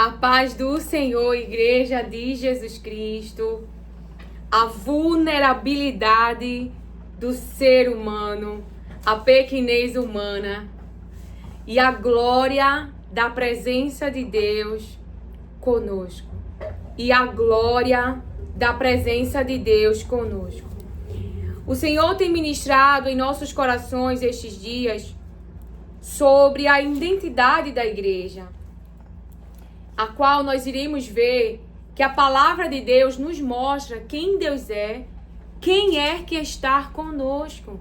A paz do Senhor, Igreja de Jesus Cristo, a vulnerabilidade do ser humano, a pequenez humana e a glória da presença de Deus conosco. E a glória da presença de Deus conosco. O Senhor tem ministrado em nossos corações estes dias sobre a identidade da igreja, a qual nós iremos ver que a palavra de Deus nos mostra quem Deus é, quem é que está conosco.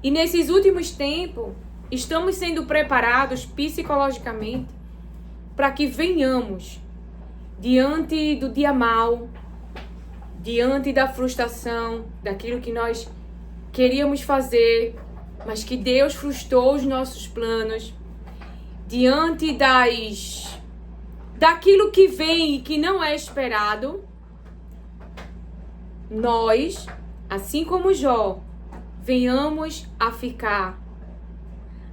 E nesses últimos tempos, estamos sendo preparados psicologicamente para que venhamos diante do dia mau, diante da frustração, daquilo que nós queríamos fazer, mas que Deus frustrou os nossos planos, diante daquilo que vem e que não é esperado, nós, assim como Jó, venhamos a ficar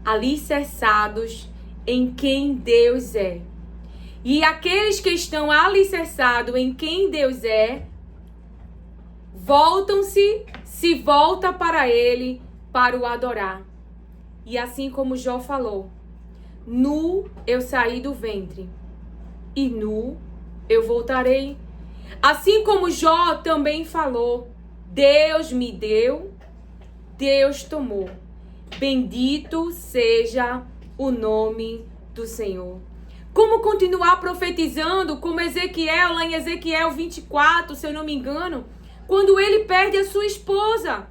alicerçados em quem Deus é. E aqueles que estão alicerçados em quem Deus é, se volta para Ele para o adorar. E assim como Jó falou, nu eu saí do ventre, e nu eu voltarei. Assim como Jó também falou, Deus me deu, Deus tomou. Bendito seja o nome do Senhor. Como continuar profetizando, como Ezequiel, lá em Ezequiel 24, se eu não me engano, quando ele perde a sua esposa.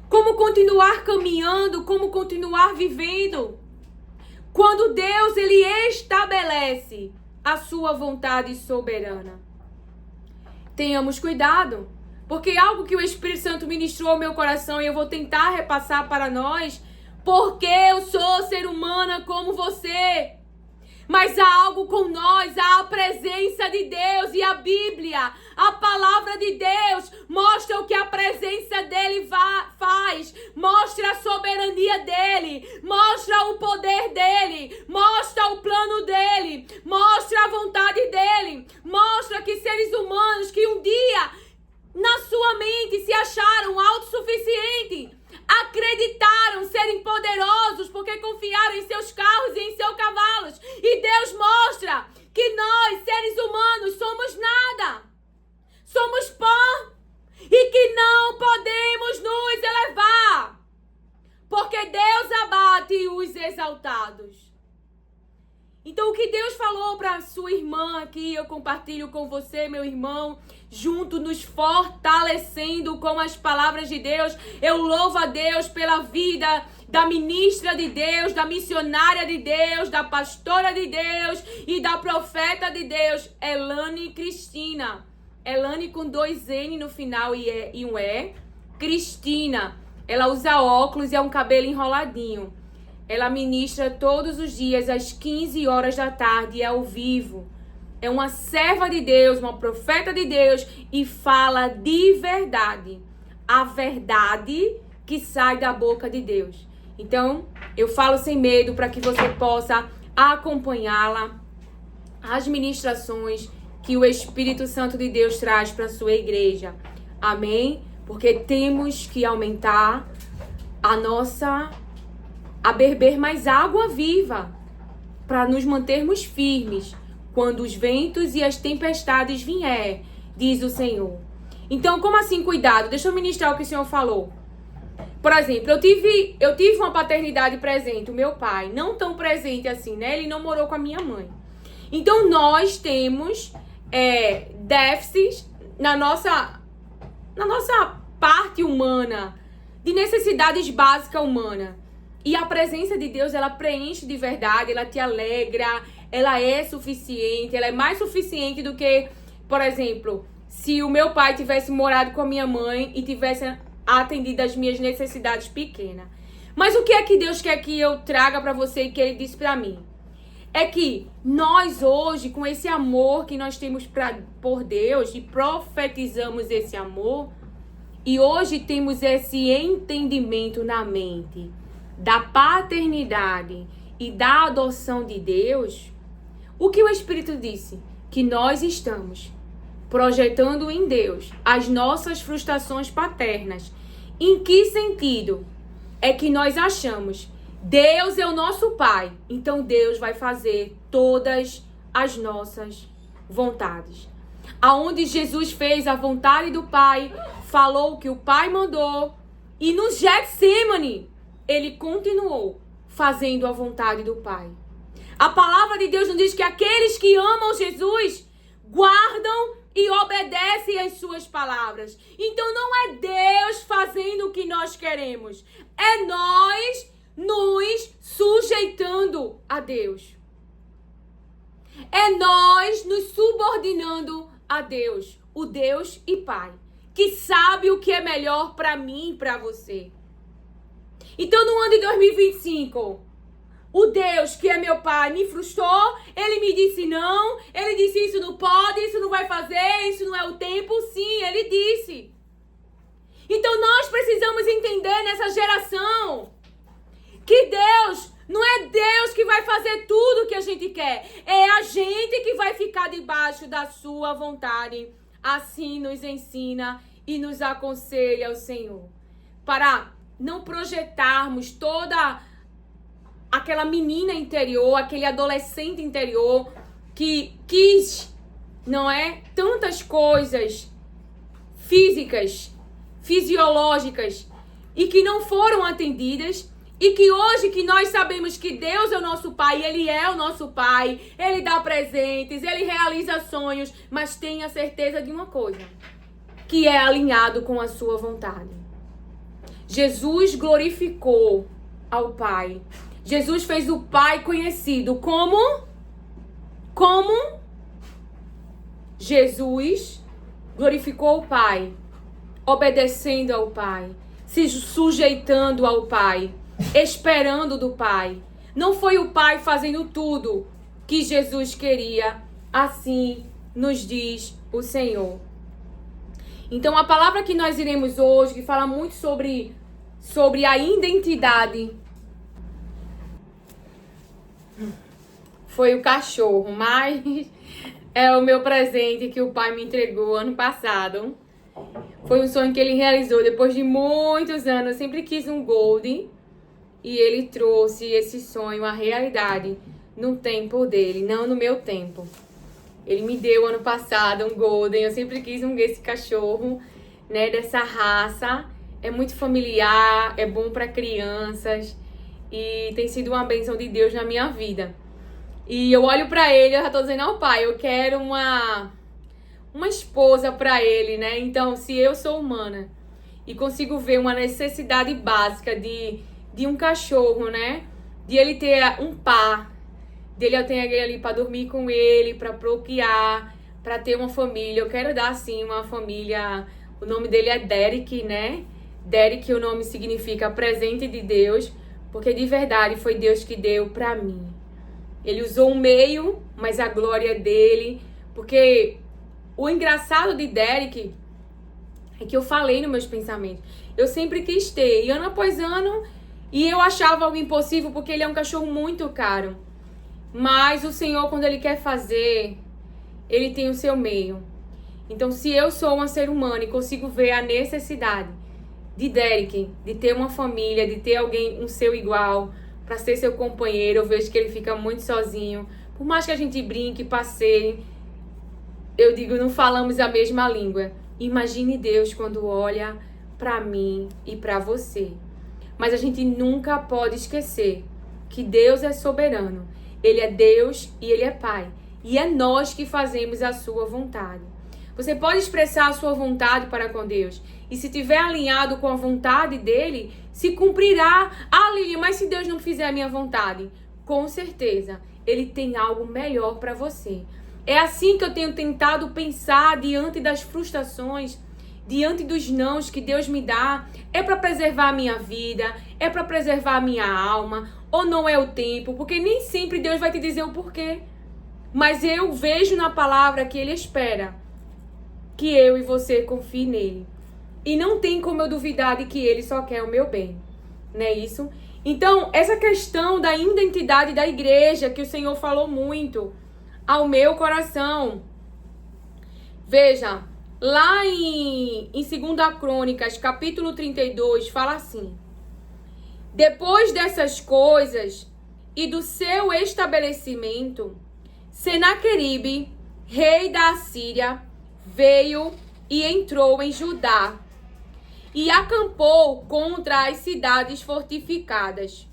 Como continuar caminhando, como continuar vivendo. Quando Deus, ele estabelece a sua vontade soberana. Tenhamos cuidado, porque algo que o Espírito Santo ministrou ao meu coração e eu vou tentar repassar para nós, porque eu sou ser humana como você. Mas há algo com nós, há a presença de Deus e a Bíblia, a palavra de Deus mostra o que a presença dele faz, mostra a soberania dele, mostra o poder dele, mostra o plano dele, mostra a vontade dele, mostra que seres humanos que um dia na sua mente se acharam autossuficientes, acreditaram serem poderosos porque confiaram em seus carros e em seus cavalos. E Deus mostra que nós, seres humanos, somos nada. Somos pó. E que não podemos nos elevar. Porque Deus abate os exaltados. Então o que Deus falou para sua irmã aqui, eu compartilho com você, meu irmão, junto nos fortalecendo com as palavras de Deus. Eu louvo a Deus pela vida da ministra de Deus, da missionária de Deus, da pastora de Deus e da profeta de Deus, Elane Cristina. Elane com 2 N no final e um E. Cristina. Ela usa óculos e é um cabelo enroladinho. Ela ministra todos os dias às 15 horas da tarde, é ao vivo. É uma serva de Deus, uma profeta de Deus e fala de verdade. A verdade que sai da boca de Deus. Então, eu falo sem medo para que você possa acompanhá-la, as ministrações que o Espírito Santo de Deus traz para a sua igreja. Amém? Porque temos que aumentar a beber mais água viva para nos mantermos firmes quando os ventos e as tempestades vier, diz o Senhor. Então, como assim cuidado? Deixa eu ministrar o que o Senhor falou. Por exemplo, eu tive uma paternidade presente, o meu pai, não tão presente assim, né? Ele não morou com a minha mãe. Então, nós temos déficits na nossa parte humana, de necessidades básicas humanas. E a presença de Deus, ela preenche de verdade, ela te alegra, ela é suficiente, ela é mais suficiente do que, por exemplo, se o meu pai tivesse morado com a minha mãe e tivesse atendido as minhas necessidades pequenas. Mas o que é que Deus quer que eu traga para você e que Ele disse para mim? É que nós hoje, com esse amor que nós temos por Deus e profetizamos esse amor, e hoje temos esse entendimento na mente da paternidade e da adoção de Deus, O que o Espírito disse? Que nós estamos projetando em Deus as nossas frustrações paternas. Em que sentido? É que nós achamos, Deus é o nosso Pai, então Deus vai fazer todas as nossas vontades. Aonde Jesus fez a vontade do Pai, falou o que o Pai mandou, e no Getsêmani, ele continuou fazendo a vontade do Pai. A palavra de Deus nos diz que aqueles que amam Jesus guardam e obedecem às suas palavras. Então não é Deus fazendo o que nós queremos, é nós nos sujeitando a Deus. É nós nos subordinando a Deus, o Deus e Pai, que sabe o que é melhor para mim e para você. Então no ano de 2025, o Deus que é meu Pai me frustrou, ele me disse não, ele disse isso não pode, isso não vai fazer, isso não é o tempo, sim, ele disse. Então nós precisamos entender nessa geração que Deus não é Deus que vai fazer tudo o que a gente quer. É a gente que vai ficar debaixo da sua vontade. Assim nos ensina e nos aconselha o Senhor. Para não projetarmos toda aquela menina interior, aquele adolescente interior que quis, não é? Tantas coisas físicas, fisiológicas e que não foram atendidas. E que hoje que nós sabemos que Deus é o nosso Pai, Ele é o nosso Pai, Ele dá presentes, Ele realiza sonhos, mas tenha certeza de uma coisa, que é alinhado com a sua vontade. Jesus glorificou ao Pai. Jesus fez o Pai conhecido como? Jesus glorificou o Pai, obedecendo ao Pai, se sujeitando ao Pai, esperando do Pai. Não foi o Pai fazendo tudo que Jesus queria, assim nos diz o Senhor. Então a palavra que nós iremos hoje, que fala muito sobre a identidade, foi o cachorro, mas é o meu presente que o Pai me entregou ano passado. Foi um sonho que ele realizou depois de muitos anos. Eu sempre quis um Golden. E ele trouxe esse sonho à realidade no tempo dele, não no meu tempo. Ele me deu ano passado um Golden. Eu sempre quis esse cachorro, né, dessa raça. É muito familiar, é bom para crianças. E tem sido uma bênção de Deus na minha vida. E eu olho para ele, eu já tô dizendo ao Pai, eu quero uma esposa para ele, né? Então, se eu sou humana e consigo ver uma necessidade básica de um cachorro, né? De ele ter um par, dele eu tenho alguém ali para dormir com ele, para procriar, para ter uma família. Eu quero dar, assim, uma família. O nome dele é Derek, né? Derek, o nome significa presente de Deus, porque de verdade foi Deus que deu para mim. Ele usou um meio, mas a glória é dele, porque o engraçado de Derek é que eu falei nos meus pensamentos. Eu sempre quis ter, e ano após ano. E eu achava algo impossível porque ele é um cachorro muito caro. Mas o Senhor, quando Ele quer fazer, Ele tem o seu meio. Então, se eu sou uma ser humana e consigo ver a necessidade de Derek, de ter uma família, de ter alguém, um seu igual, para ser seu companheiro, eu vejo que ele fica muito sozinho. Por mais que a gente brinque, passeie, eu digo, não falamos a mesma língua. Imagine Deus quando olha para mim e para você. Mas a gente nunca pode esquecer que Deus é soberano. Ele é Deus e Ele é Pai. E é nós que fazemos a sua vontade. Você pode expressar a sua vontade para com Deus. E se estiver alinhado com a vontade dEle, se cumprirá. Ah, Lilian, mas se Deus não fizer a minha vontade? Com certeza, Ele tem algo melhor para você. É assim que eu tenho tentado pensar diante das frustrações, diante dos nãos que Deus me dá. É para preservar a minha vida, é para preservar a minha alma, ou não é o tempo, porque nem sempre Deus vai te dizer o porquê. Mas eu vejo na palavra que Ele espera que eu e você confie nele. E não tem como eu duvidar de que Ele só quer o meu bem, não é isso? Então, essa questão da identidade da igreja, que o Senhor falou muito, ao meu coração. Veja, lá em 2 Crônicas, capítulo 32, fala assim: depois dessas coisas e do seu estabelecimento, Senaqueribe, rei da Assíria, veio e entrou em Judá e acampou contra as cidades fortificadas,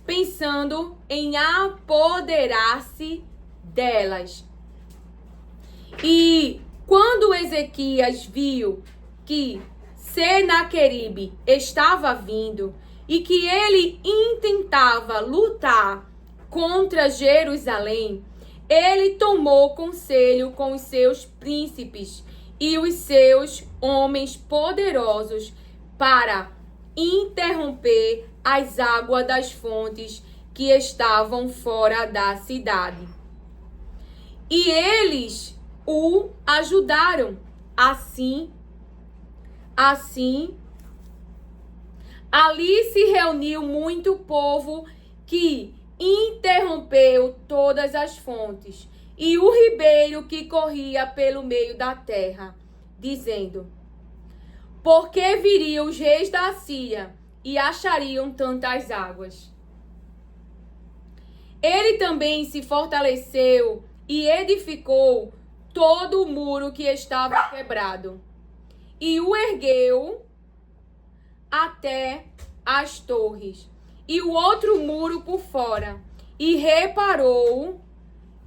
pensando em apoderar-se delas. E quando Ezequias viu que Senaqueribe estava vindo e que ele intentava lutar contra Jerusalém, ele tomou conselho com os seus príncipes e os seus homens poderosos para interromper as águas das fontes que estavam fora da cidade. E eles o ajudaram. Assim, ali se reuniu muito povo que interrompeu todas as fontes e o ribeiro que corria pelo meio da terra, dizendo: por que viriam os reis da Síria e achariam tantas águas? Ele também se fortaleceu e edificou todo o muro que estava quebrado, e o ergueu até as torres, e o outro muro por fora, e reparou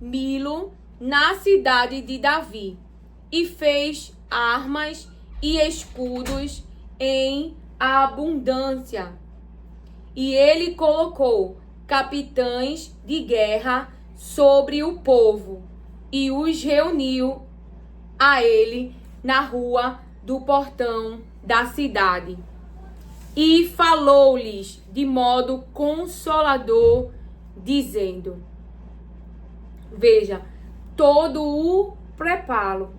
Milo na cidade de Davi, e fez armas e escudos em abundância. E ele colocou capitães de guerra sobre o povo, e os reuniu a ele na rua do portão da cidade. E falou-lhes de modo consolador, dizendo: veja, todo o preparo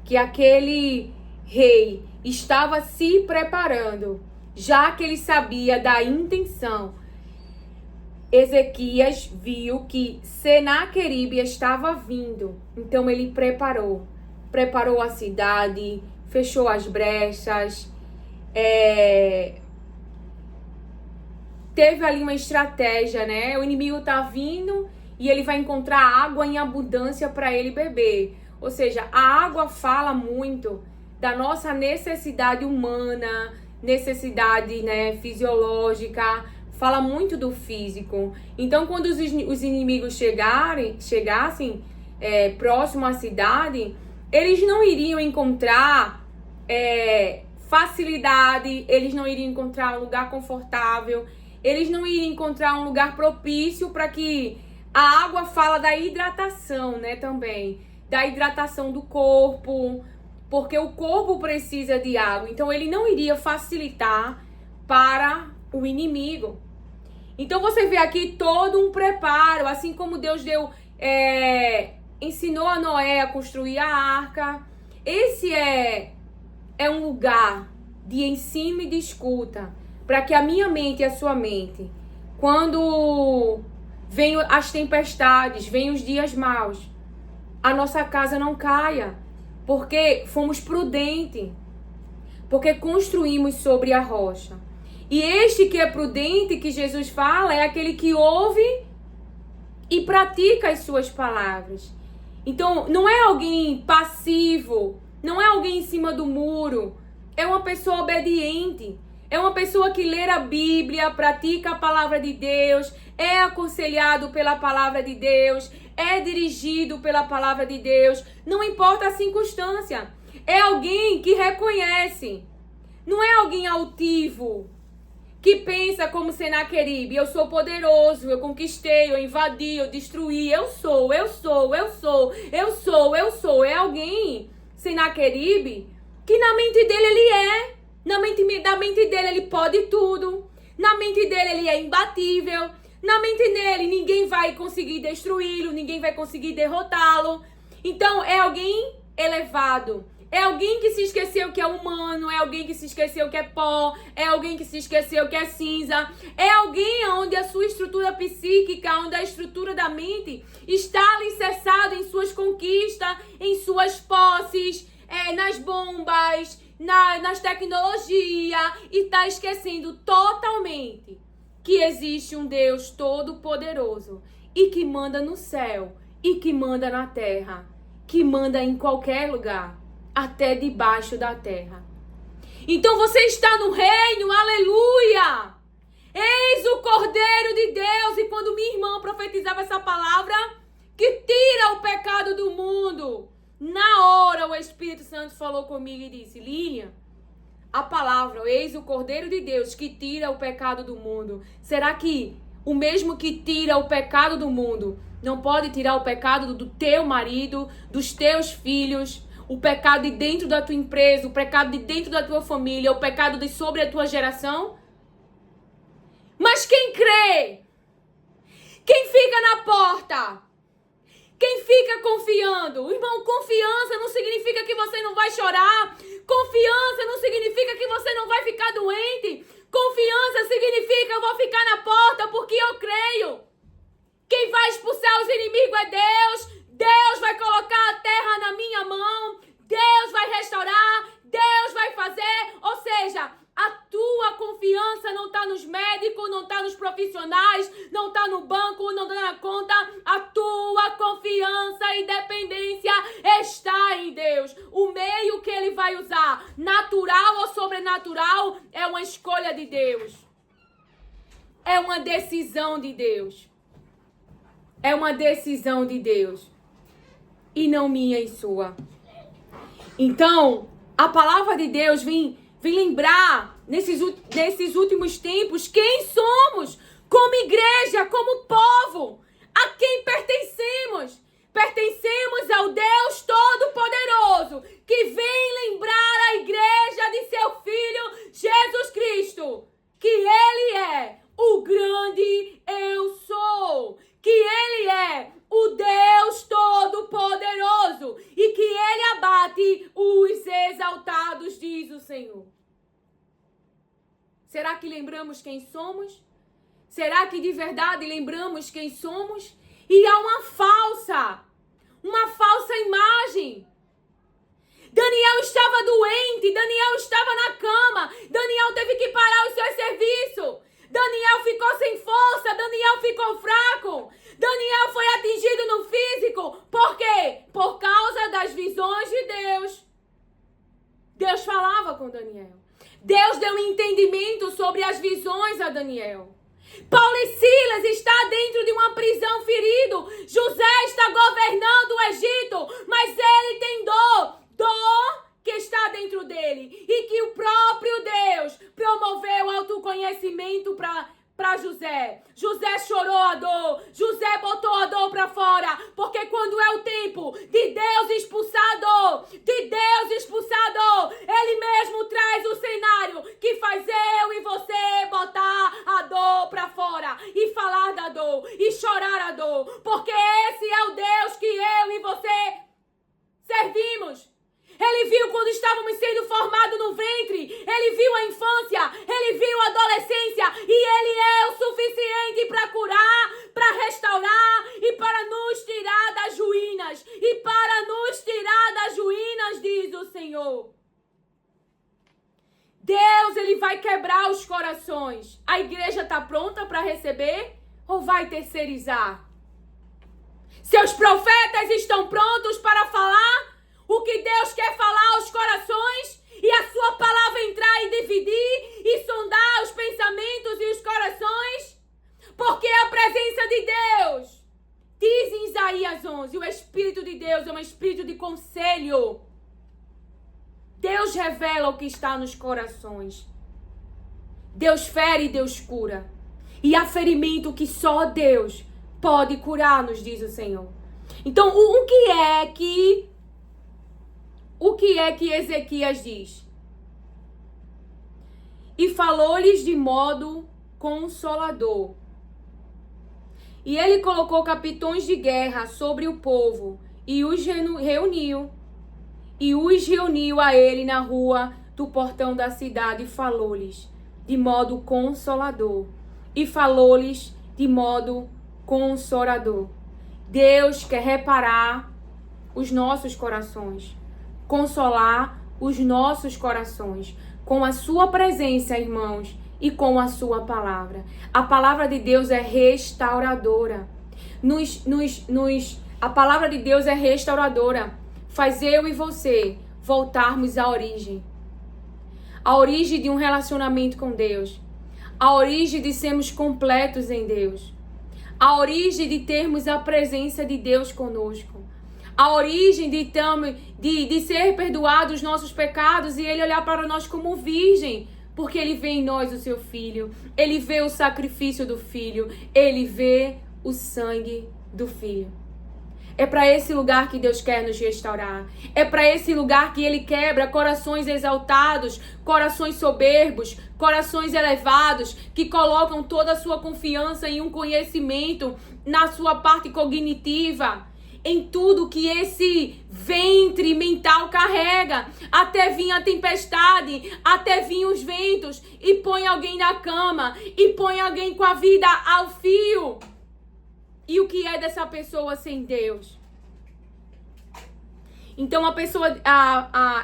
que aquele rei estava se preparando, já que ele sabia da intenção. Ezequias viu que Senaqueribe estava vindo, então ele preparou a cidade, fechou as brechas, teve ali uma estratégia, né? O inimigo tá vindo e ele vai encontrar água em abundância para ele beber. Ou seja, a água fala muito da nossa necessidade humana, necessidade, né, fisiológica, fala muito do físico. Então, quando os inimigos chegassem próximo à cidade, eles não iriam encontrar facilidade, eles não iriam encontrar um lugar confortável, eles não iriam encontrar um lugar propício para que a água fala da hidratação, né, também, da hidratação do corpo, porque o corpo precisa de água, então ele não iria facilitar para o inimigo. Então você vê aqui todo um preparo, assim como Deus ensinou a Noé a construir a arca. Esse é um lugar de ensino e de escuta, para que a minha mente e a sua mente, quando vêm as tempestades, vêm os dias maus, a nossa casa não caia, porque fomos prudentes, porque construímos sobre a rocha. E este que é prudente, que Jesus fala, é aquele que ouve e pratica as suas palavras. Então, não é alguém passivo, não é alguém em cima do muro, é uma pessoa obediente, é uma pessoa que lê a Bíblia, pratica a palavra de Deus, é aconselhado pela palavra de Deus, é dirigido pela palavra de Deus, não importa a circunstância. É alguém que reconhece, não é alguém altivo, que pensa como Senaqueribe: eu sou poderoso, eu conquistei, eu invadi, eu destruí, eu sou. É alguém, Senaqueribe, que na mente dele na mente dele ele pode tudo, na mente dele ele é imbatível, na mente dele ninguém vai conseguir destruí-lo, ninguém vai conseguir derrotá-lo. Então é alguém elevado, É alguém que se esqueceu que é humano, é alguém que se esqueceu que é pó, é alguém que se esqueceu que é cinza, é alguém onde a sua estrutura psíquica, onde a estrutura da mente está alicerçada em suas conquistas, em suas posses, nas bombas, nas tecnologias, e está esquecendo totalmente que existe um Deus todo-poderoso e que manda no céu e que manda na terra, que manda em qualquer lugar, até debaixo da terra. Então você está no reino, aleluia! Eis o Cordeiro de Deus. E quando minha irmã profetizava essa palavra, que tira o pecado do mundo, na hora o Espírito Santo falou comigo e disse: Lilian, a palavra, eis o Cordeiro de Deus que tira o pecado do mundo. Será que o mesmo que tira o pecado do mundo não pode tirar o pecado do teu marido, dos teus filhos, o pecado de dentro da tua empresa, o pecado de dentro da tua família, o pecado de sobre a tua geração? Mas quem crê? Quem fica na porta? Quem fica confiando? Irmão, confiança não significa que você não vai chorar. Confiança não significa que você não vai ficar doente. Confiança significa eu vou ficar na porta porque eu creio. Quem vai expulsar os inimigos é Deus. Deus vai colocar a terra na minha mão. Deus vai restaurar. Deus vai fazer. Ou seja, a tua confiança não está nos médicos, não está nos profissionais, não está no banco, não está na conta. A tua confiança e dependência está em Deus. O meio que Ele vai usar, natural ou sobrenatural, é uma escolha de Deus. É uma decisão de Deus. É uma decisão de Deus. E não minha e sua. Então, a palavra de Deus vem lembrar, nesses últimos tempos, quem somos como igreja, como povo, a quem pertencemos. Pertencemos ao Deus Todo-Poderoso, que vem lembrar a igreja de seu Filho, Jesus Cristo, que Ele é o grande eu sou, que Ele é o Deus Todo-Poderoso e que Ele abate os exaltados, diz o Senhor. Será que lembramos quem somos? Será que de verdade lembramos quem somos? E há uma falsa imagem. Daniel estava doente, Daniel estava na cama, Daniel teve que parar os seus serviços. Daniel ficou sem força, Daniel ficou fraco. Daniel foi atingido no físico. Por quê? Por causa das visões de Deus. Deus falava com Daniel. Deus deu entendimento sobre as visões a Daniel. Paulo e Silas está dentro de uma prisão ferido. José está governando o Egito, mas ele tem dor que está dentro dele. E que o próprio Deus promoveu autoconhecimento para José. José chorou a dor. José botou a dor para fora. Porque quando é o tempo de Deus expulsar a dor, Ele mesmo traz o cenário que faz eu e você botar a dor para fora. E falar da dor. E chorar a dor. Porque esse é o Deus que eu e você servimos. Ele viu quando estávamos sendo formados no ventre. Ele viu a infância. Ele viu a adolescência. E Ele é o suficiente para curar, para restaurar e para nos tirar das ruínas. E para nos tirar das ruínas, diz o Senhor. Deus, Ele vai quebrar os corações. A igreja está pronta para receber ou vai terceirizar? Seus profetas estão prontos para falar o que Deus quer falar aos corações e a sua palavra entrar e dividir e sondar os pensamentos e os corações? Porque a presença de Deus, diz em Isaías 11, o Espírito de Deus é um espírito de conselho. Deus revela o que está nos corações. Deus fere e Deus cura. E há ferimento que só Deus pode curar, nos diz o Senhor. Então, o que é que Ezequias diz? E falou-lhes de modo consolador. E ele colocou capitões de guerra sobre o povo e os reuniu. e os reuniu a ele na rua do portão da cidade e falou-lhes de modo consolador. E falou-lhes de modo consolador. Deus quer reparar os nossos corações, consolar os nossos corações com a sua presença, irmãos, e com a sua palavra. A palavra de Deus é restauradora. A palavra de Deus é restauradora. Faz eu e você voltarmos à origem. A origem de um relacionamento com Deus. A origem de sermos completos em Deus. A origem de termos a presença de Deus conosco. A origem de ser perdoados os nossos pecados e Ele olhar para nós como virgem. Porque Ele vê em nós o seu Filho. Ele vê o sacrifício do Filho. Ele vê o sangue do Filho. É para esse lugar que Deus quer nos restaurar. É para esse lugar que Ele quebra corações exaltados, corações soberbos, corações elevados, que colocam toda a sua confiança em um conhecimento, na sua parte cognitiva, em tudo que esse ventre mental carrega, até vir a tempestade, até vir os ventos, e põe alguém na cama, e põe alguém com a vida ao fio. E o que é dessa pessoa sem Deus? Então a pessoa,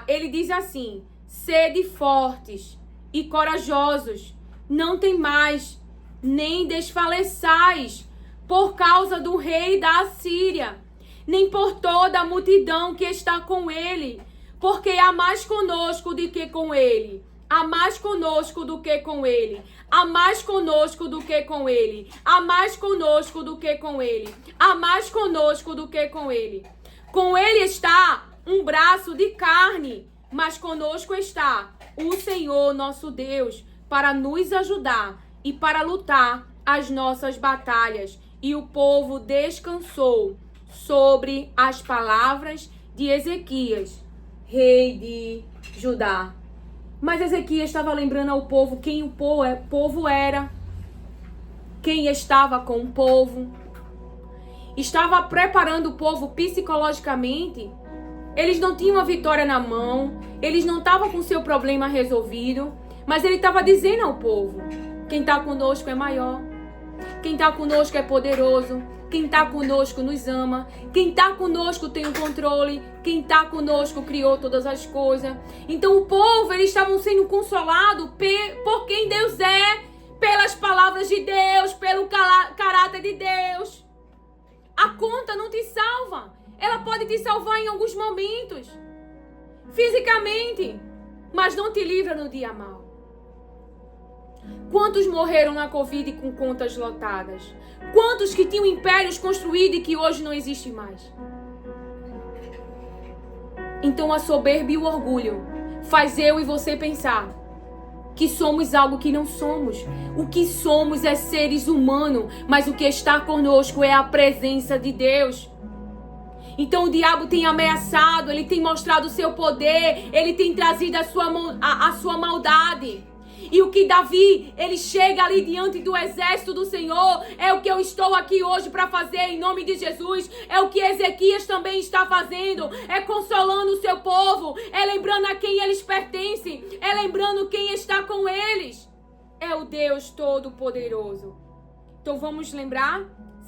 ele diz assim: sede fortes e corajosos, não temais, nem desfaleçais por causa do rei da Assíria, nem por toda a multidão que está com ele, porque há mais conosco do que com ele. Há mais conosco do que com ele. Há mais conosco do que com ele. Há mais conosco do que com ele. Há mais conosco do que com ele. Com ele está um braço de carne, mas conosco está o Senhor nosso Deus para nos ajudar e para lutar as nossas batalhas. E o povo descansou sobre as palavras de Ezequias, rei de Judá. Mas Ezequias estava lembrando ao povo quem o povo era, quem estava com o povo. Estava preparando o povo psicologicamente. Eles não tinham a vitória na mão, eles não estavam com o seu problema resolvido, mas ele estava dizendo ao povo: quem está conosco é maior, quem está conosco é poderoso, quem está conosco nos ama, quem está conosco tem o controle, quem está conosco criou todas as coisas. Então o povo, eles estavam sendo consolados por quem Deus é, pelas palavras de Deus, pelo caráter de Deus. A conta não te salva. Ela pode te salvar em alguns momentos, fisicamente, mas não te livra no dia mau. Quantos morreram na Covid com contas lotadas? Quantos que tinham impérios construídos e que hoje não existem mais? Então a soberba e o orgulho faz eu e você pensar que somos algo que não somos. O que somos é seres humanos, mas o que está conosco é a presença de Deus. Então o diabo tem ameaçado, ele tem mostrado o seu poder, ele tem trazido a sua maldade. E o que Davi, ele chega ali diante do exército do Senhor, é o que eu estou aqui hoje para fazer em nome de Jesus. É o que Ezequias também está fazendo, é consolando o seu povo, é lembrando a quem eles pertencem, é lembrando quem está com eles. É o Deus Todo-Poderoso. Então vamos lembrar: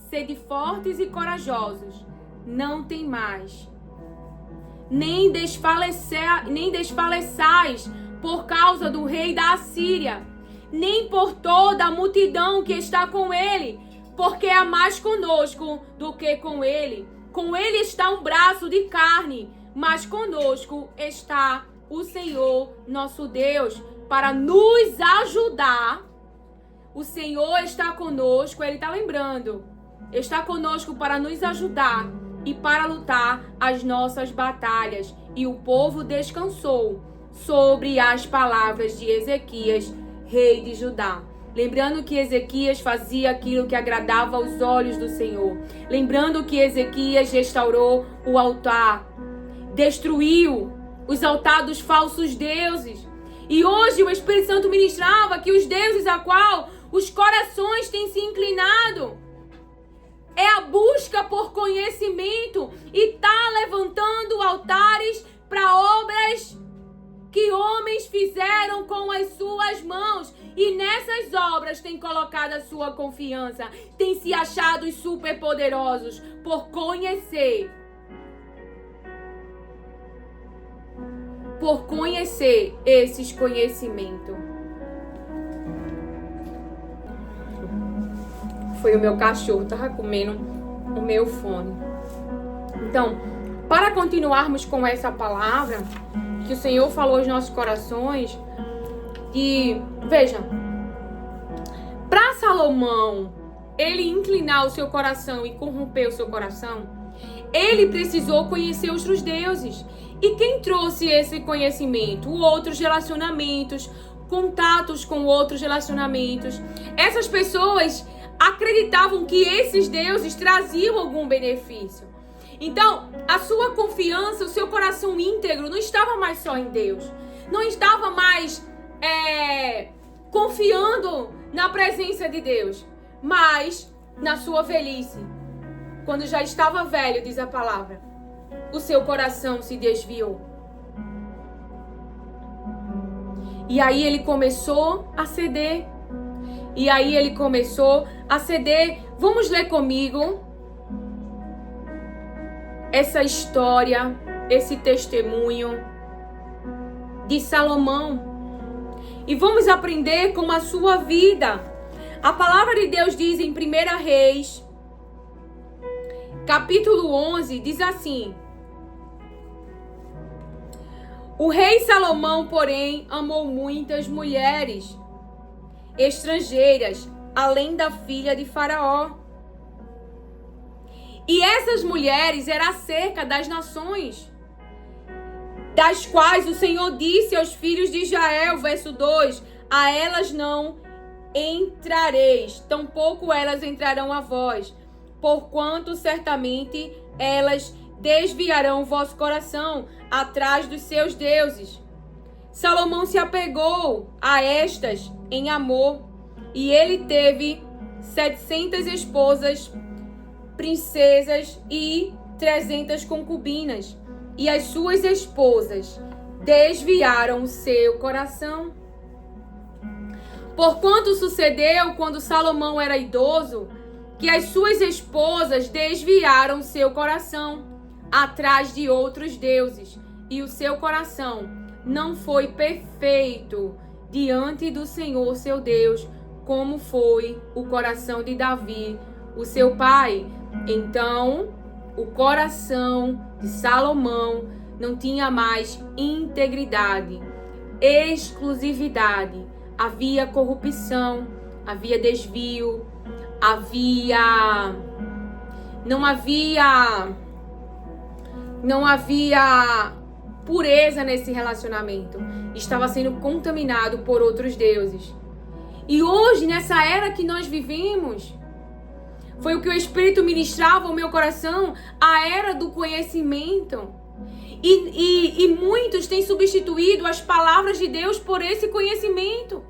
sede fortes e corajosos, não temais, nem desfaleçais por causa do rei da Assíria, nem por toda a multidão que está com ele, porque há mais conosco do que com ele. Com ele está um braço de carne, mas conosco está o Senhor nosso Deus para nos ajudar. O Senhor está conosco, ele está lembrando, está conosco para nos ajudar e para lutar as nossas batalhas. E o povo descansou sobre as palavras de Ezequias, rei de Judá. Lembrando que Ezequias fazia aquilo que agradava aos olhos do Senhor. Lembrando que Ezequias restaurou o altar, destruiu os altares dos falsos deuses. E hoje o Espírito Santo ministrava que os deuses a qual os corações têm se inclinado é a busca por conhecimento e tá levantando altares para obras que homens fizeram com as suas mãos. E nessas obras tem colocado a sua confiança. Tem se achado superpoderosos por conhecer. Por conhecer esses conhecimentos. Foi o meu cachorro, tava comendo o meu fone. Então, para continuarmos com essa palavra que o Senhor falou aos nossos corações, e veja, para Salomão ele inclinar o seu coração e corromper o seu coração, ele precisou conhecer outros deuses. E quem trouxe esse conhecimento? Outros relacionamentos, contatos com outros relacionamentos. Essas pessoas acreditavam que esses deuses traziam algum benefício. Então, a sua confiança, o seu coração íntegro não estava mais só em Deus. Não estava mais confiando na presença de Deus. Mas, na sua velhice, quando já estava velho, diz a palavra, o seu coração se desviou. E aí ele começou a ceder. Vamos ler comigo essa história, esse testemunho de Salomão. E vamos aprender com a sua vida. A palavra de Deus diz em 1 Reis, capítulo 11, diz assim: o rei Salomão, porém, amou muitas mulheres estrangeiras, além da filha de Faraó. E essas mulheres eram acerca das nações, das quais o Senhor disse aos filhos de Israel, verso 2, a elas não entrareis, tampouco elas entrarão a vós, porquanto certamente elas desviarão o vosso coração atrás dos seus deuses. Salomão se apegou a estas em amor, e ele teve 700 esposas, princesas e 300 concubinas, e as suas esposas desviaram o seu coração. Porquanto sucedeu, quando Salomão era idoso, que as suas esposas desviaram o seu coração atrás de outros deuses, e o seu coração não foi perfeito diante do Senhor seu Deus, como foi o coração de Davi, o seu pai. Então, o coração de Salomão não tinha mais integridade, exclusividade. Havia corrupção, havia desvio, não havia pureza nesse relacionamento. Estava sendo contaminado por outros deuses. E hoje, nessa era que nós vivemos, foi o que o Espírito ministrava ao meu coração, a era do conhecimento. E muitos têm substituído as palavras de Deus por esse conhecimento.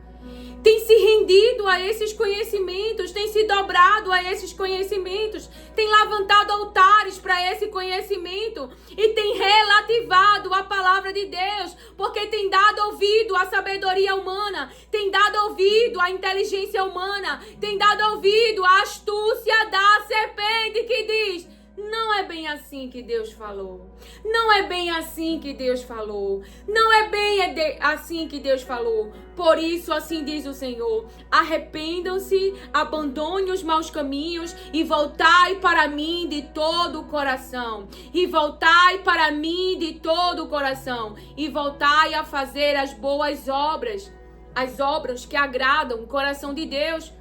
Tem se rendido a esses conhecimentos, tem se dobrado a esses conhecimentos, tem levantado altares para esse conhecimento e tem relativado a palavra de Deus, porque tem dado ouvido à sabedoria humana, tem dado ouvido à inteligência humana, tem dado ouvido à astúcia da serpente que diz: não é bem assim que Deus falou. Não é bem assim que Deus falou. Não é bem assim que Deus falou. Por isso, assim diz o Senhor: arrependam-se, abandonem os maus caminhos e voltai para mim de todo o coração. E voltai para mim de todo o coração. E voltai a fazer as boas obras. As obras que agradam o coração de Deus.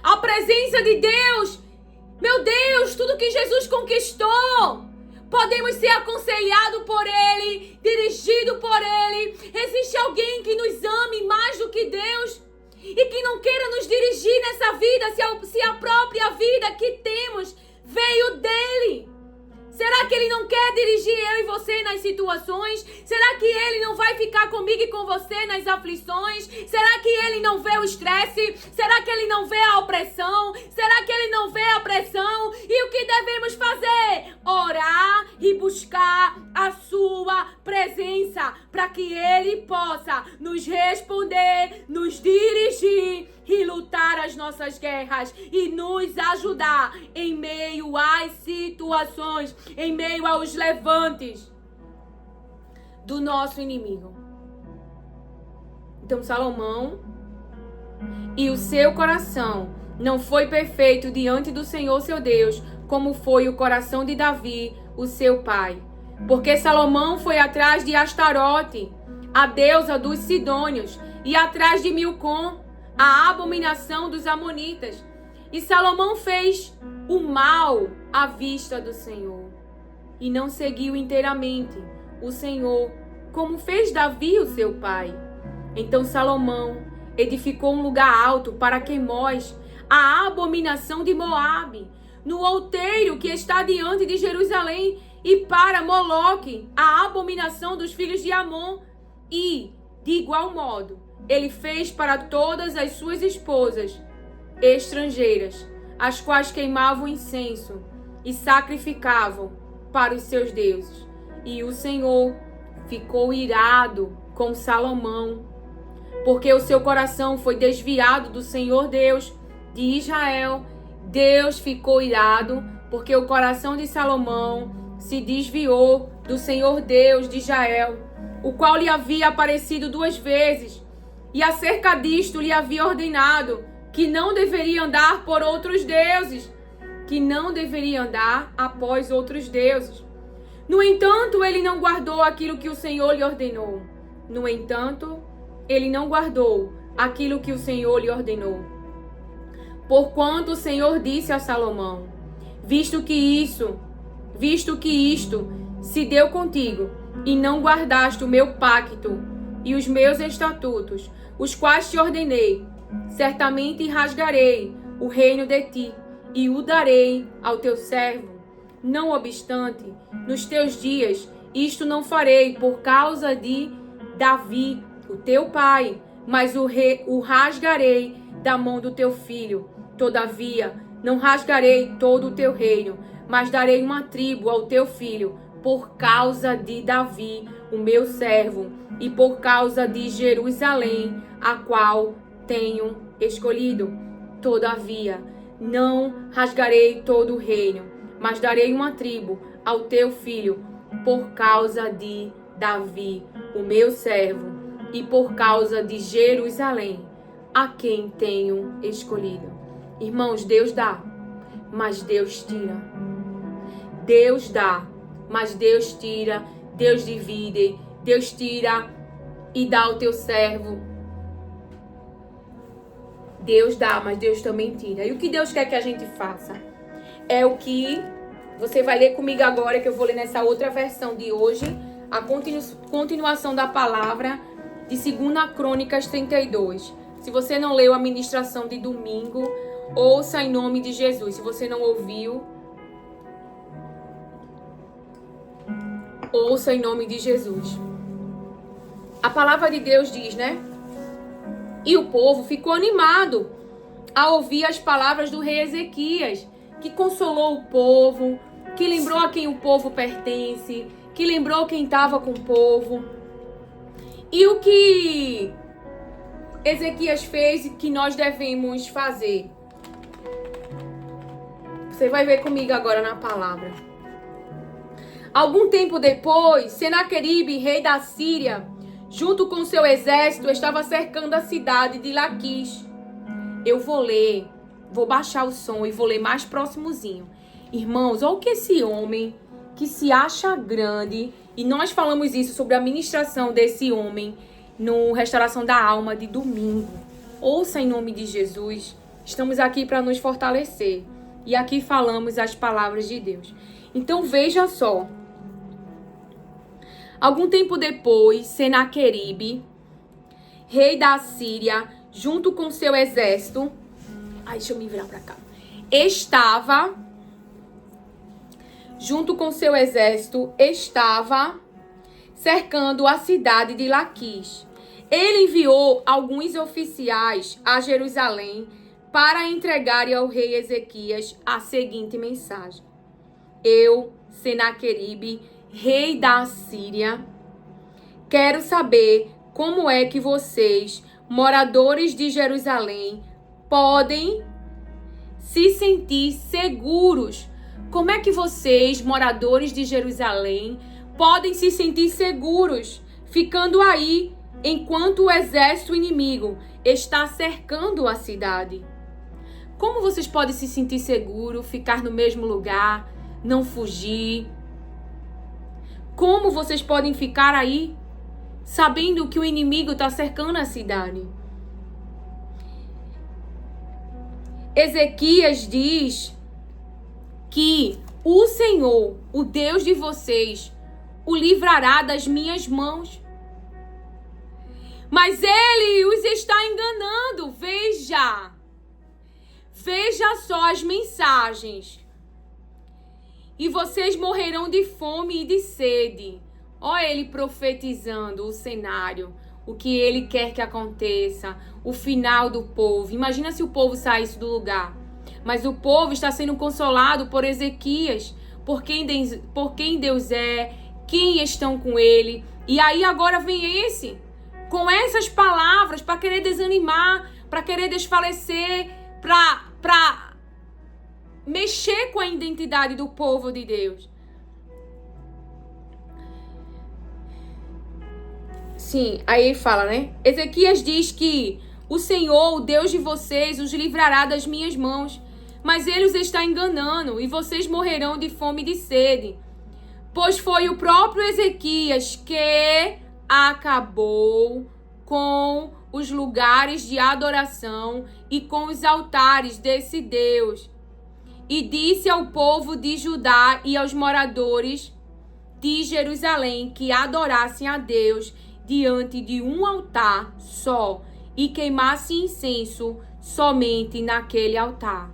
A presença de Deus. Meu Deus, tudo que Jesus conquistou, podemos ser aconselhados por Ele, dirigidos por Ele. Existe alguém que nos ame mais do que Deus e que não queira nos dirigir nessa vida, se a própria vida que temos veio dEle? Será que Ele não quer dirigir eu e você nas situações? Será que Ele não vai ficar comigo e com você nas aflições? Será que Ele não vê o estresse? Será que Ele não vê a opressão? Será que Ele não vê a pressão? E o que devemos fazer? Orar e buscar a sua presença, para que Ele possa nos responder, nos dirigir e lutar as nossas guerras e nos ajudar em meio às situações, em meio aos levantes do nosso inimigo. Então Salomão e o seu coração não foi perfeito diante do Senhor seu Deus, como foi o coração de Davi, o seu pai. Porque Salomão foi atrás de Astarote, a deusa dos Sidônios, e atrás de Milcom, a abominação dos Amonitas. E Salomão fez o mal à vista do Senhor, e não seguiu inteiramente o Senhor, como fez Davi, o seu pai. Então Salomão edificou um lugar alto para Quemós, a abominação de Moabe, no outeiro que está diante de Jerusalém, e para Moloque, a abominação dos filhos de Amon. E, de igual modo, ele fez para todas as suas esposas estrangeiras, as quais queimavam incenso e sacrificavam para os seus deuses. E o Senhor ficou irado com Salomão, porque o seu coração foi desviado do Senhor Deus de Israel. Deus ficou irado, porque o coração de Salomão se desviou do Senhor Deus de Israel, o qual lhe havia aparecido 2 vezes, e acerca disto lhe havia ordenado que não deveria andar por outros deuses, que não deveria andar após outros deuses. No entanto, ele não guardou aquilo que o Senhor lhe ordenou. No entanto, ele não guardou aquilo que o Senhor lhe ordenou. Porquanto o Senhor disse a Salomão: visto que isto se deu contigo, e não guardaste o meu pacto e os meus estatutos, os quais te ordenei, certamente rasgarei o reino de ti, e o darei ao teu servo. Não obstante, nos teus dias, isto não farei por causa de Davi, o teu pai, mas o rasgarei da mão do teu filho. Todavia, não rasgarei todo o teu reino, mas darei uma tribo ao teu filho, por causa de Davi, o meu servo, e por causa de Jerusalém, a qual tenho escolhido. Todavia, não rasgarei todo o reino, mas darei uma tribo ao teu filho, por causa de Davi, o meu servo, e por causa de Jerusalém, a quem tenho escolhido. Irmãos, Deus dá, mas Deus tira. Deus dá, mas Deus tira. Deus divide, Deus tira e dá ao teu servo. Deus dá, mas Deus também tira. E o que Deus quer que a gente faça? É o que você vai ler comigo agora, que eu vou ler nessa outra versão de hoje, a continuação da palavra de 2 Crônicas 32. Se você não leu a ministração de domingo, ouça em nome de Jesus. Se você não ouviu, ouça em nome de Jesus. A palavra de Deus diz, né? E o povo ficou animado ao ouvir as palavras do rei Ezequias, que consolou o povo, que lembrou a quem o povo pertence, que lembrou quem estava com o povo. E o que Ezequias fez e que nós devemos fazer? Você vai ver comigo agora na palavra. Algum tempo depois, Senaqueribe, rei da Síria, junto com seu exército, estava cercando a cidade de Laquis. Eu vou ler, vou baixar o som e vou ler mais próximozinho. Irmãos, olha o que esse homem que se acha grande, e nós falamos isso sobre a ministração desse homem no Restauração da Alma de domingo. Ouça em nome de Jesus. Estamos aqui para nos fortalecer. E aqui falamos as palavras de Deus. Então veja só. Algum tempo depois, Senaqueribe, rei da Síria, junto com seu exército, deixa eu me virar para cá, estava cercando a cidade de Laquis. Ele enviou alguns oficiais a Jerusalém para entregarem ao rei Ezequias a seguinte mensagem: Eu, Senaqueribe, rei da Assíria. Quero saber como é que vocês, moradores de Jerusalém, podem se sentir seguros. Como é que vocês, moradores de Jerusalém, podem se sentir seguros ficando aí enquanto o exército inimigo está cercando a cidade? Como vocês podem se sentir seguros, ficar no mesmo lugar, não fugir? Como vocês podem ficar aí, sabendo que o inimigo está cercando a cidade? Ezequias diz que o Senhor, o Deus de vocês, o livrará das minhas mãos. Mas ele os está enganando. Veja só as mensagens. E vocês morrerão de fome e de sede. Olha ele profetizando o cenário, o que ele quer que aconteça, o final do povo. Imagina se o povo saísse do lugar. Mas o povo está sendo consolado por Ezequias, por quem Deus é, quem estão com ele. E aí agora vem esse, com essas palavras, para querer desanimar, para querer desfalecer, para mexer com a identidade do povo de Deus. Sim, aí ele fala, né? Ezequias diz que o Senhor, o Deus de vocês, os livrará das minhas mãos. Mas ele os está enganando e vocês morrerão de fome e de sede. Pois foi o próprio Ezequias que acabou com os lugares de adoração e com os altares desse Deus. E disse ao povo de Judá e aos moradores de Jerusalém que adorassem a Deus diante de um altar só e queimassem incenso somente naquele altar.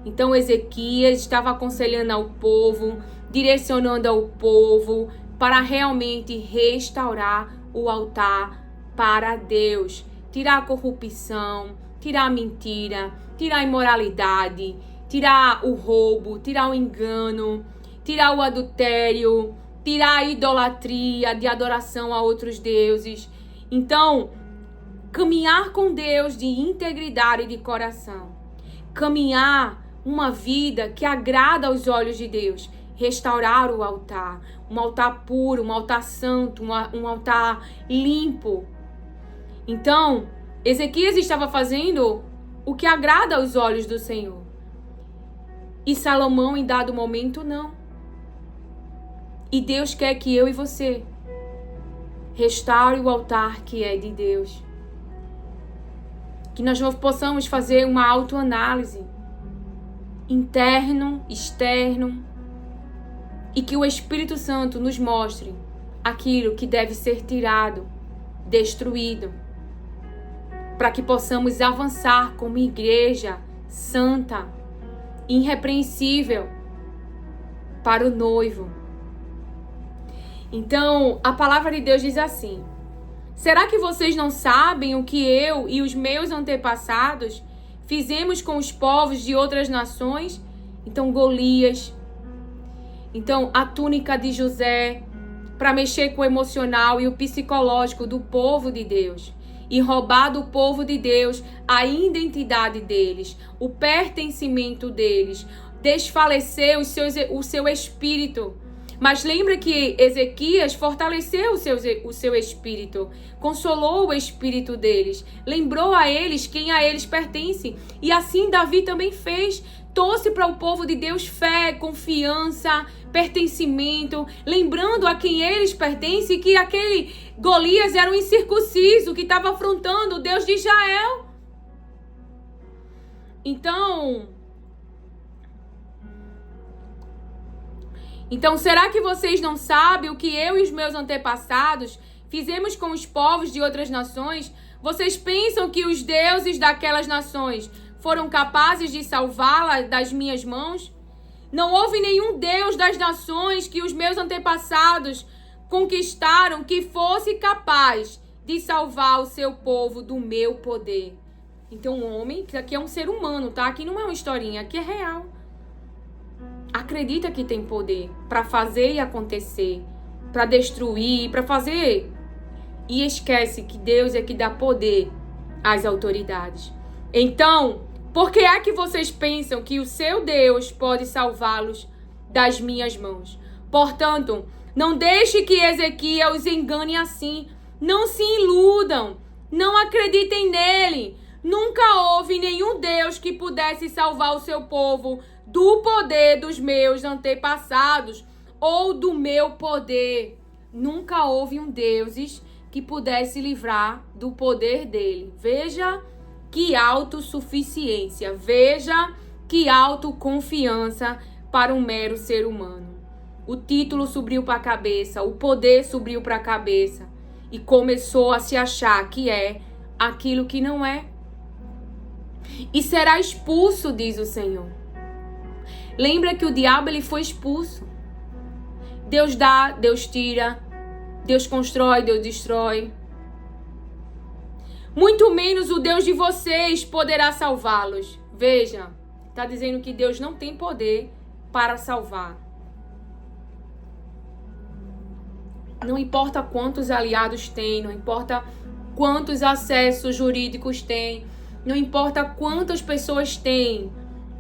Então Ezequias estava aconselhando ao povo, direcionando ao povo para realmente restaurar o altar para Deus. Tirar a corrupção, tirar a mentira, tirar a imoralidade, tirar o roubo, tirar o engano, tirar o adultério, tirar a idolatria de adoração a outros deuses. Então, caminhar com Deus de integridade de coração. Caminhar uma vida que agrada aos olhos de Deus. Restaurar o altar. Um altar puro, um altar santo, um altar limpo. Então, Ezequias estava fazendo o que agrada aos olhos do Senhor. E Salomão, em dado momento, não. E Deus quer que eu e você restaure o altar que é de Deus. Que nós possamos fazer uma autoanálise, interno, externo, e que o Espírito Santo nos mostre aquilo que deve ser tirado, destruído, para que possamos avançar como igreja santa, irrepreensível para o noivo. Então, a palavra de Deus diz assim: será que vocês não sabem o que eu e os meus antepassados fizemos com os povos de outras nações? Então, Golias, então a túnica de José, para mexer com o emocional e o psicológico do povo de Deus e roubar do povo de Deus a identidade deles, o pertencimento deles, desfalecer o seu espírito. Mas lembra que Ezequias fortaleceu o seu espírito, consolou o espírito deles, lembrou a eles quem a eles pertence. E assim Davi também fez, trouxe para o povo de Deus fé, confiança, pertencimento, lembrando a quem eles pertencem, que aquele Golias era um incircunciso que estava afrontando o Deus de Israel. Então, será que vocês não sabem o que eu e os meus antepassados fizemos com os povos de outras nações? Vocês pensam que os deuses daquelas nações foram capazes de salvá-la das minhas mãos? Não houve nenhum deus das nações que os meus antepassados conquistaram que fosse capaz de salvar o seu povo do meu poder. Então, o homem, que aqui é um ser humano, tá? Aqui não é uma historinha, aqui é real. acredita que tem poder para fazer e acontecer, para destruir, para fazer, e esquece que Deus é que dá poder às autoridades. Então, por que é que vocês pensam que o seu Deus pode salvá-los das minhas mãos? Portanto, não deixe que Ezequias os engane assim. Não se iludam. Não acreditem nele. Nunca houve nenhum Deus que pudesse salvar o seu povo do poder dos meus antepassados ou do meu poder. Nunca houve um Deus que pudesse livrar do poder dele. Veja que autossuficiência, veja que autoconfiança para um mero ser humano. O título subiu para a cabeça, o poder subiu para a cabeça e começou a se achar que é aquilo que não é. E será expulso, diz o Senhor. Lembra que o diabo ele foi expulso. Deus dá, Deus tira, Deus constrói, Deus destrói. Muito menos o Deus de vocês poderá salvá-los. Veja, está dizendo que Deus não tem poder para salvar. Não importa quantos aliados tem, não importa quantos acessos jurídicos tem, não importa quantas pessoas tem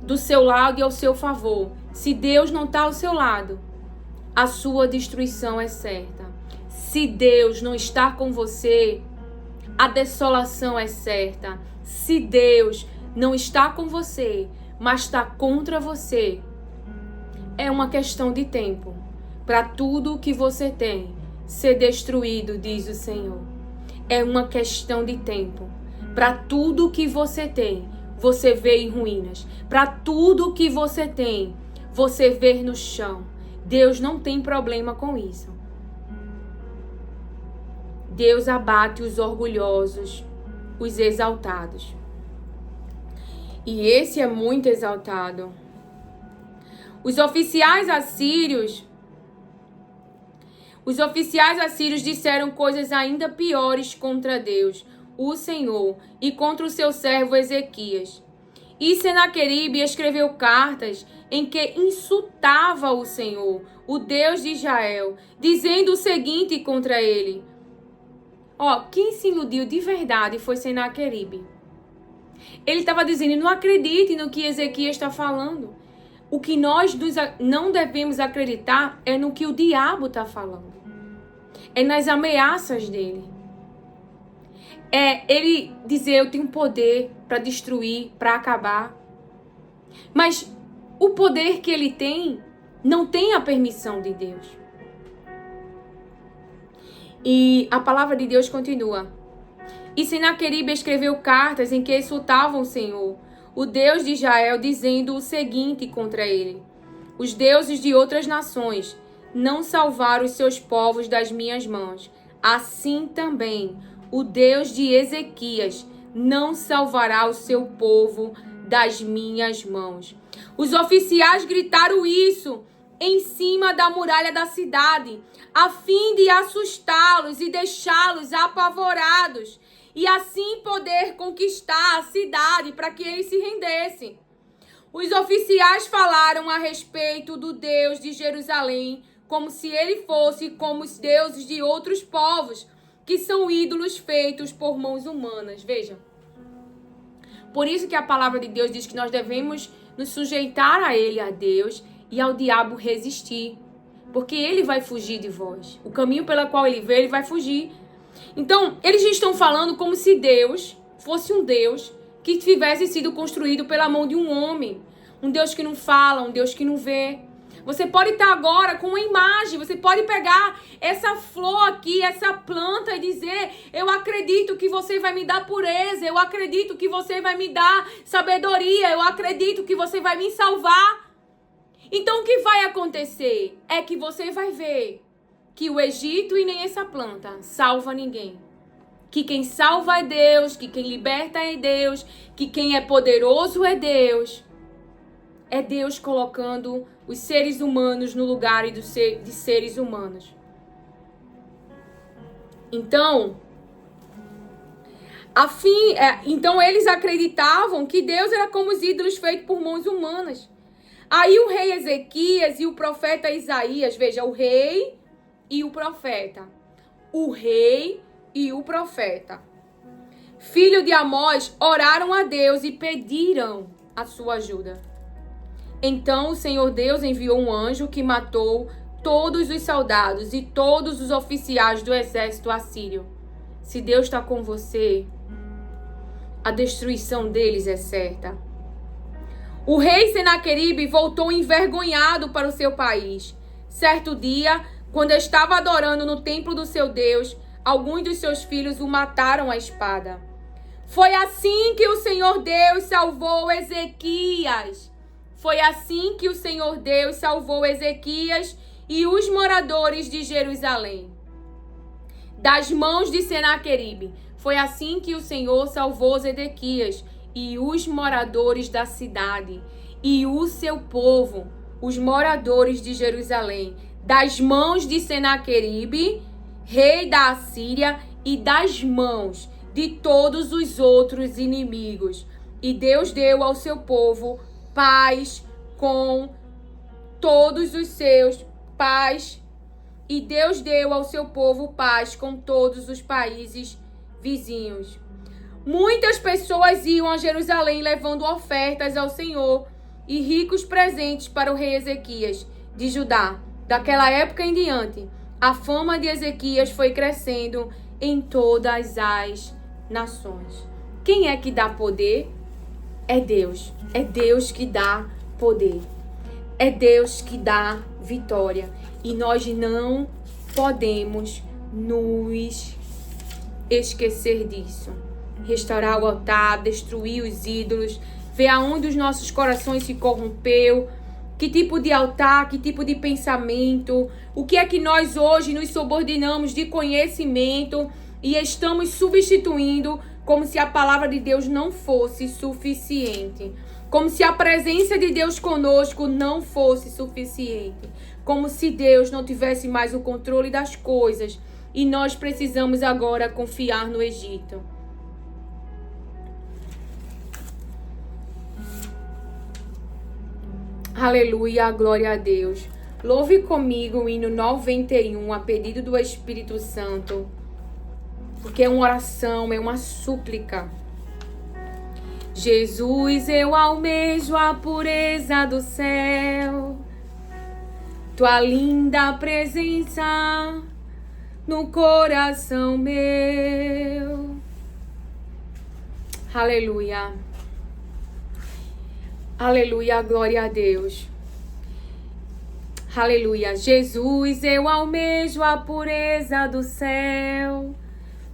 do seu lado e ao seu favor. Se Deus não está ao seu lado, a sua destruição é certa. Se Deus não está com você, a desolação é certa. Se Deus não está com você, mas está contra você, é uma questão de tempo para tudo que você tem ser destruído, diz o Senhor. É uma questão de tempo para tudo que você tem, você vê em ruínas. Para tudo que você tem, você vê no chão. Deus não tem problema com isso. Deus abate os orgulhosos, os exaltados. E esse é muito exaltado. Os oficiais assírios disseram coisas ainda piores contra Deus, o Senhor, e contra o seu servo Ezequias. E Senaqueribe escreveu cartas em que insultava o Senhor, o Deus de Israel, dizendo o seguinte contra ele. Quem se iludiu de verdade foi Senaqueribe. Ele estava dizendo, não acredite no que Ezequias está falando. O que nós não devemos acreditar é no que o diabo está falando. É nas ameaças dele. É ele dizer, eu tenho poder para destruir, para acabar. Mas o poder que ele tem não tem a permissão de Deus. E a palavra de Deus continua. E Senaqueribe escreveu cartas em que insultavam o Senhor, o Deus de Israel, dizendo o seguinte contra ele. Os deuses de outras nações não salvaram os seus povos das minhas mãos. Assim também o Deus de Ezequias não salvará o seu povo das minhas mãos. Os oficiais gritaram isso em cima da muralha da cidade, a fim de assustá-los e deixá-los apavorados, e assim poder conquistar a cidade para que eles se rendessem. Os oficiais falaram a respeito do Deus de Jerusalém, como se ele fosse como os deuses de outros povos, que são ídolos feitos por mãos humanas. Veja. Por isso que a palavra de Deus diz que nós devemos nos sujeitar a ele, a Deus, e ao diabo resistir. Porque ele vai fugir de vós. O caminho pelo qual ele veio, ele vai fugir. Então, eles estão falando como se Deus fosse um Deus que tivesse sido construído pela mão de um homem. Um Deus que não fala, um Deus que não vê. Você pode estar agora com uma imagem, você pode pegar essa flor aqui, essa planta e dizer, eu acredito que você vai me dar pureza, eu acredito que você vai me dar sabedoria, eu acredito que você vai me salvar. Então o que vai acontecer é que você vai ver que o Egito e nem essa planta salva ninguém. Que quem salva é Deus, que quem liberta é Deus, que quem é poderoso é Deus. É Deus colocando os seres humanos no lugar de seres humanos. Então eles acreditavam que Deus era como os ídolos feitos por mãos humanas. Aí o rei Ezequias e o profeta Isaías, veja, o rei e o profeta. O rei e o profeta, filho de Amós, oraram a Deus e pediram a sua ajuda. Então o Senhor Deus enviou um anjo que matou todos os soldados e todos os oficiais do exército assírio. Se Deus está com você, a destruição deles é certa. O rei Senaqueribe voltou envergonhado para o seu país. Certo dia, quando estava adorando no templo do seu Deus, alguns dos seus filhos o mataram à espada. Foi assim que o Senhor Deus salvou Ezequias. Foi assim que o Senhor Deus salvou Ezequias e os moradores de Jerusalém das mãos de Senaqueribe. Foi assim que o Senhor salvou Zedequias e os moradores da cidade e o seu povo, os moradores de Jerusalém, das mãos de Senaqueribe, rei da Assíria, e das mãos de todos os outros inimigos. E Deus deu ao seu povo paz com todos os seus paz. E Deus deu ao seu povo paz com todos os países vizinhos. Muitas pessoas iam a Jerusalém levando ofertas ao Senhor e ricos presentes para o rei Ezequias de Judá. Daquela época em diante, a fama de Ezequias foi crescendo em todas as nações. Quem é que dá poder? É Deus. É Deus que dá poder. É Deus que dá vitória. E nós não podemos nos esquecer disso. Restaurar o altar, destruir os ídolos, ver aonde os nossos corações se corrompeu, que tipo de altar, que tipo de pensamento, o que é que nós hoje nos subordinamos de conhecimento e estamos substituindo como se a palavra de Deus não fosse suficiente. Como se a presença de Deus conosco não fosse suficiente. Como se Deus não tivesse mais o controle das coisas e nós precisamos agora confiar no Egito. Aleluia, glória a Deus. Louve comigo o hino 91, a pedido do Espírito Santo, porque é uma oração, é uma súplica. Jesus, eu almejo a pureza do céu, tua linda presença no coração meu. Aleluia. Aleluia, glória a Deus. Aleluia. Jesus, eu almejo a pureza do céu,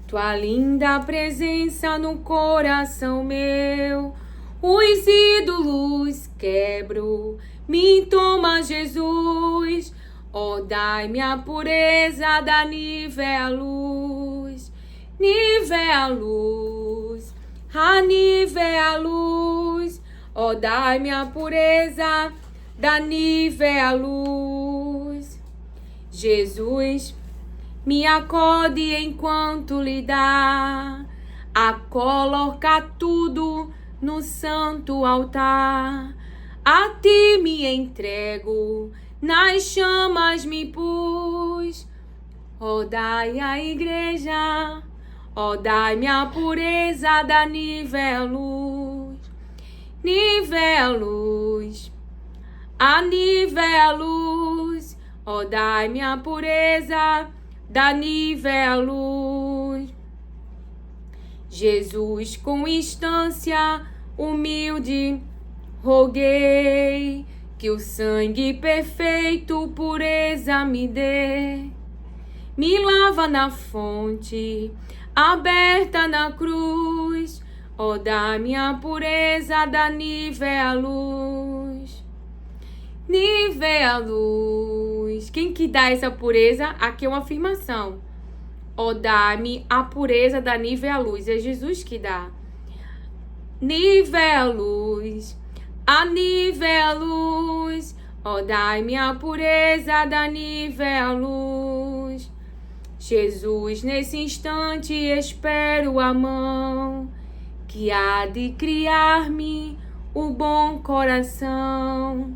tua linda presença no coração meu. Os ídolos quebro, me toma Jesus. Ó, dai-me a pureza, dá nível à luz. Nível à luz, a nível à luz. Ó, dai-me a pureza, dá nível à luz. Jesus, me acode enquanto lhe dá a colocar tudo no santo altar. A ti me entrego, nas chamas me pus. Ó, dai a igreja, ó, dai-me a pureza, dá nível à luz. Nível à luz, a nível à luz. Ó, dai-me a pureza, dá nível à luz. Jesus, com instância humilde, roguei que o sangue perfeito pureza me dê. Me lava na fonte, aberta na cruz. Ó, dá-me a pureza, dá nível à luz. Nível à luz. Quem que dá essa pureza? Aqui é uma afirmação. Ó, dá-me a pureza, dá nível à luz. É Jesus que dá. Nível à luz. A nível à luz. Ó, dai-me a pureza, dá nível à luz. Jesus, nesse instante espero a mão que há de criar-me o bom coração.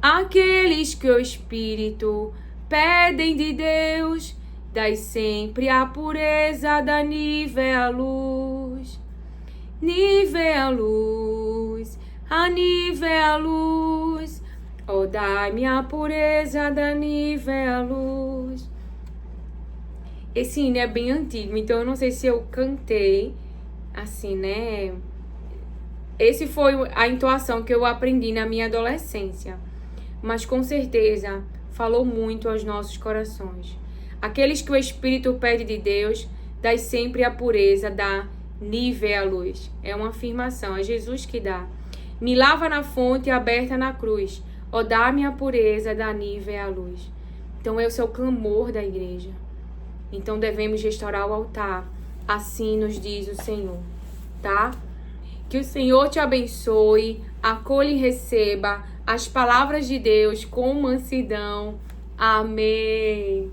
Aqueles que o Espírito pedem de Deus, dai sempre a pureza da nível a luz. Nível a luz, a nível a luz. Oh, dai-me a pureza da nível a luz. Esse hino é bem antigo, então eu não sei se eu cantei assim, né? Esse foi a entoação que eu aprendi na minha adolescência. Mas com certeza falou muito aos nossos corações. Aqueles que o Espírito pede de Deus, dai sempre a pureza, dá nível à luz. É uma afirmação, é Jesus que dá. Me lava na fonte aberta na cruz, ó, dá-me a pureza, dá nível à luz. Então esse é o clamor da igreja. Então devemos restaurar o altar, assim nos diz o Senhor, tá? Que o Senhor te abençoe, acolha e receba as palavras de Deus com mansidão. Amém.